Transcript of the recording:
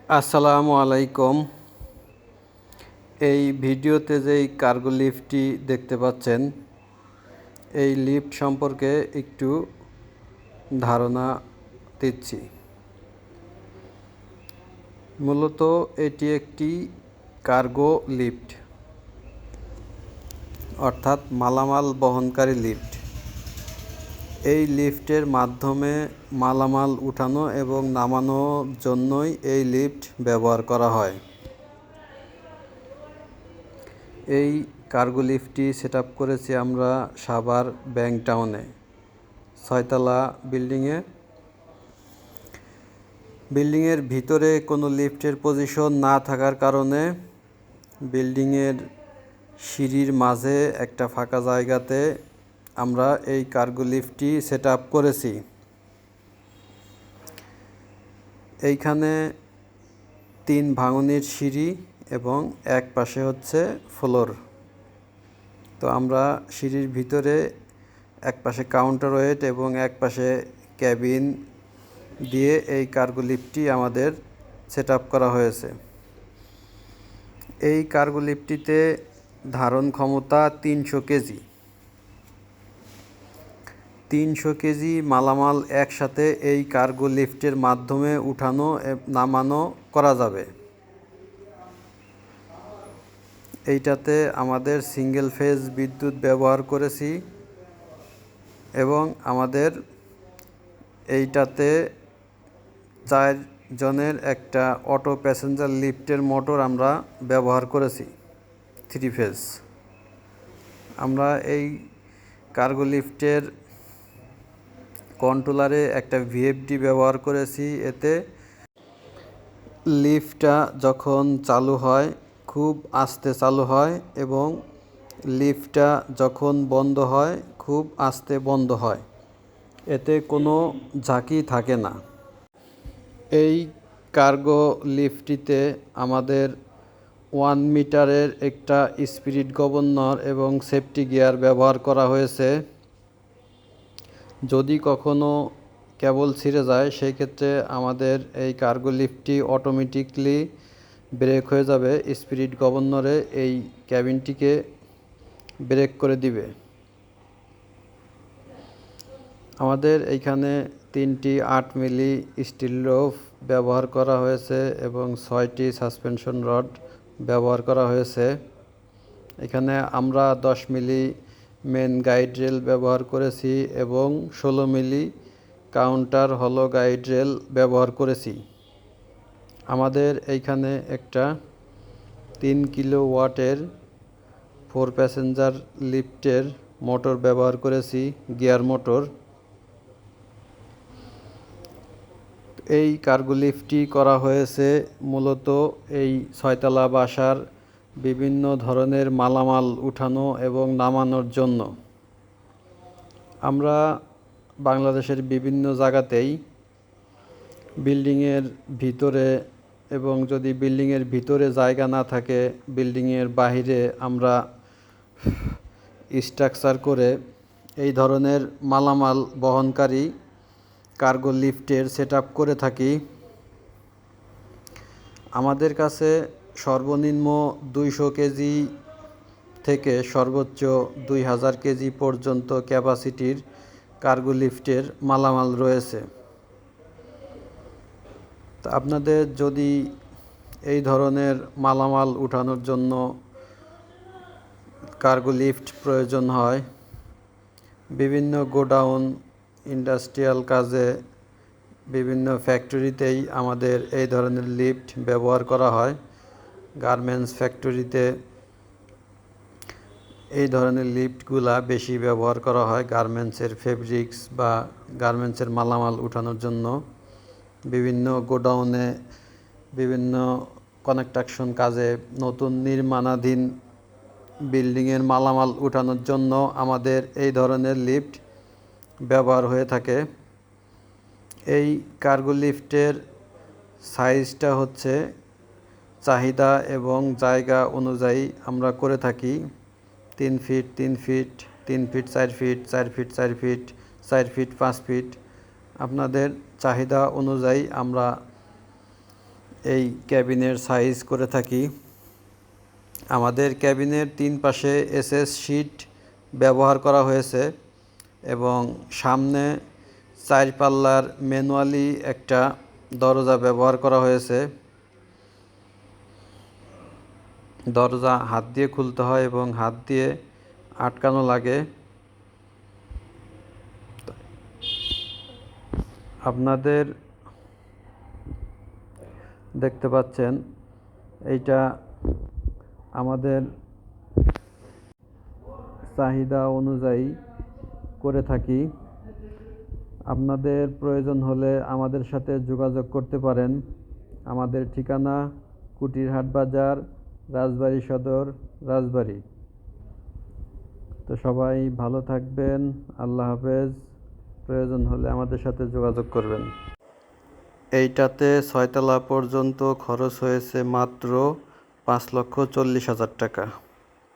আসসালামু আলাইকুম। এই ভিডিওতে যেই কার্গো লিফটটি দেখতে পাচ্ছেন, এই লিফট সম্পর্কে একটু ধারণা দিচ্ছি। মূলত এটি একটি কার্গো লিফট, অর্থাৎ মালামাল বহনকারী লিফট। এই লিফটের মাধ্যমে মালামাল উঠানো এবং নামানোর জন্যই এই লিফট ব্যবহার করা হয়। এই কার্গো লিফটটি সেট আপ করেছি আমরা সাভার ব্যাংক টাউনে 6তলা বিল্ডিংয়ের ভিতরে কোনো লিফটের পজিশন না থাকার কারণে বিল্ডিংয়ের সিঁড়ির মাঝে একটা ফাঁকা জায়গাতে আমরা এই কার্গো লিফটটি সেট আপ করেছি। এইখানে 3 ভাঙনির সিঁড়ি এবং এক পাশে হচ্ছে ফ্লোর। তো আমরা সিঁড়ির ভিতরে এক পাশে কাউন্টার ওয়েট এবং এক পাশে ক্যাবিন দিয়ে এই কার্গো লিফটটি আমাদের সেট আপ করা হয়েছে। এই কার্গো লিফটটিতে ধারণ ক্ষমতা 300 কেজি। 300 কেজি মালামাল একসাথে এই কার্গো লিফটের মাধ্যমে উঠানো নামানো করা যাবে। এইটাতে আমাদের সিঙ্গেল ফেজ বিদ্যুৎ ব্যবহার করেছি এবং আমাদের এইটাতে 4 জনের একটা অটো প্যাসেঞ্জার লিফটের মোটর আমরা ব্যবহার করেছি 3 ফেজ। আমরা এই কার্গো লিফটের কন্ট্রোলারে একটা ভিএফডি ব্যবহার করেছি। এতে লিফটটা যখন চালু হয় খুব আস্তে চালু হয় এবং লিফটটা যখন বন্ধ হয় খুব আস্তে বন্ধ হয়। এতে কোনো ঝাঁকি থাকে না। এই কার্গো লিফটটিতে আমাদের 1 মিটারের একটা স্পিরিট গভর্নর এবং সেফটি গিয়ার ব্যবহার করা হয়েছে। যদি কখনো কেবল ছিঁড়ে যায় সেই ক্ষেত্রে আমাদের এই কার্গো লিফটটি অটোমেটিকলি ব্রেক হয়ে যাবে। স্পিরিট গভর্নরে এই ক্যাবিনটিকে ব্রেক করে দিবে। আমাদের এইখানে 3টি 8 মিলি স্টিল রোপ ব্যবহার করা হয়েছে এবং 6টি সাসপেনশন রড ব্যবহার করা হয়েছে। এখানে আমরা 10 মিলি মেন গাইড রেল ব্যবহার করেছি এবং 16 মিলি কাউন্টার হলো গাইড রেল ব্যবহার করেছি। আমাদের এইখানে একটা 3 কিলোওয়াটের 4 প্যাসেঞ্জার লিফটের মোটর ব্যবহার করেছি, গিয়ার মোটর। এই কার্গো লিফটটি করা হয়েছে মূলত এই 6তলা বাসার বিভিন্ন ধরনের মালামাল উঠানো এবং নামানোর জন্য। আমরা বাংলাদেশের বিভিন্ন জায়গাতেই বিল্ডিংয়ের ভিতরে এবং যদি বিল্ডিংয়ের ভিতরে জায়গা না থাকে বিল্ডিংয়ের বাইরে আমরা স্ট্রাকচার করে এই ধরনের মালামাল বহনকারী কার্গো লিফটের সেট আপ করে থাকি। আমাদের কাছে সর্বনিম্ন 200 কেজি থেকে সর্বোচ্চ 2000 কেজি পর্যন্ত ক্যাপাসিটির কার্গো লিফটের মালামাল রয়েছে। তো আপনাদের যদি এই ধরনের মালামাল উঠানোর জন্য কার্গো লিফট প্রয়োজন হয়, বিভিন্ন গোডাউন, ইন্ডাস্ট্রিয়াল কাজে, বিভিন্ন ফ্যাক্টরিতেই আমাদের এই ধরনের লিফট ব্যবহার করা হয়। গার্মেন্টস ফ্যাক্টরিতে এই ধরনের লিফটগুলা বেশি ব্যবহার করা হয় গার্মেন্টসের ফেব্রিক্স বা গার্মেন্টসের মালামাল উঠানোর জন্য। বিভিন্ন গোডাউনে, বিভিন্ন কনস্ট্রাকশন কাজে, নতুন নির্মাণাধীন বিল্ডিংয়ের মালামাল উঠানোর জন্য আমাদের এই ধরনের লিফট ব্যবহার হয়ে থাকে। এই কার্গো লিফটের সাইজটা হচ্ছে চাহিদা এবং জায়গা অনুযায়ী আমরা করে থাকি। 3 feet, 3 feet, 3 feet 4 feet, 4 feet 4 feet, 4 feet 5 feet. আপনাদের চাহিদা অনুযায়ী আমরা এই ক্যাবিনের সাইজ করে থাকি। আমাদের ক্যাবিনের 3 পাশে এসএস শীট ব্যবহার করা হয়েছে এবং সামনে 4 পাল্লার ম্যানুয়ালি একটা দরজা ব্যবহার করা হয়েছে। দরজা হাত দিয়ে খুলতে হয় এবং হাত দিয়ে আটকানো লাগে। আপনাদের দেখতে পাচ্ছেন এইটা আমাদের চাহিদা অনুযায়ী করে থাকি। আপনাদের প্রয়োজন হলে আমাদের সাথে যোগাযোগ করতে পারেন। আমাদের ঠিকানা কুটিরহাট বাজার, রাজবাড়ী সদর, রাজবাড়ী। তো সবাই ভালো থাকবেন। আল্লাহ হাফেজ। প্রয়োজন হলে আমাদের সাথে যোগাযোগ করবেন। এইটাতে 6 তলা পর্যন্ত খরচ হয়েছে মাত্র 5,40,000 টাকা।